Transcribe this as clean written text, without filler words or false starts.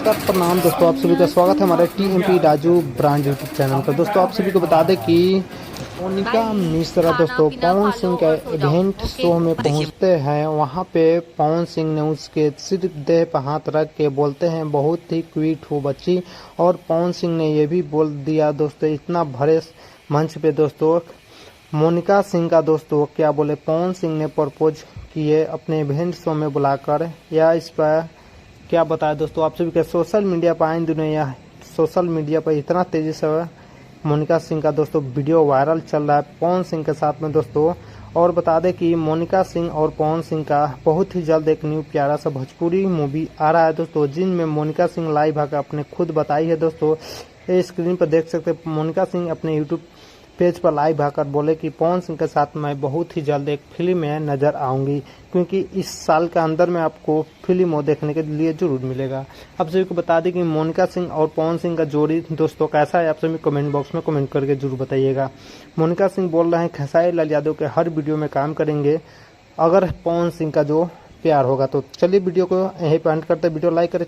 नमस्कार प्रणाम दोस्तों, आप सभी का स्वागत है हमारे TMP Raju brand YouTube channel पर। दोस्तों आप सभी को बता दें कि मोनिका मिश्रा दोस्तों पवन सिंह के इवेंट शो में पहुंचते हैं। वहां पे पवन सिंह ने उसके सिर देह पर हाथ रख के बोलते हैं बहुत ही क्यूट हो बच्ची। और पवन सिंह ने ये भी बोल दिया दोस्तों, इतना भरे मंच पे दोस्तों मोनिका सिंह का दोस्तों क्या बोले, पवन सिंह ने प्रपोज किए अपने इवेंट शो में बुलाकर। या इस पर क्या बताया दोस्तों आप सभी के, सोशल मीडिया पर आए दिनों या सोशल मीडिया पर इतना तेजी से मोनिका सिंह का दोस्तों वीडियो वायरल चल रहा है पवन सिंह के साथ में दोस्तों। और बता दें कि मोनिका सिंह और पवन सिंह का बहुत ही जल्द एक न्यू प्यारा सा भोजपुरी मूवी आ रहा है दोस्तों, जिनमें मोनिका सिंह लाइव आकर अपने खुद बताई है दोस्तों। ये स्क्रीन पर देख सकते हैं, मोनिका सिंह अपने यूट्यूब पेज पर लाइव आकर बोले कि पवन सिंह के साथ मैं बहुत ही जल्द एक फिल्म में नजर आऊंगी, क्योंकि इस साल के अंदर में आपको फिल्म देखने के लिए जरूर मिलेगा। आप सभी को बता दें कि मोनिका सिंह और पवन सिंह का जोड़ी दोस्तों कैसा है, आप सभी कमेंट बॉक्स में कमेंट करके जरूर बताइएगा। मोनिका सिंह बोल रहे हैं खेसारी लाल यादव के हर वीडियो में काम करेंगे अगर पवन सिंह का जो प्यार होगा। तो चलिए वीडियो को यहीं पर एंड करते, वीडियो लाइक करें।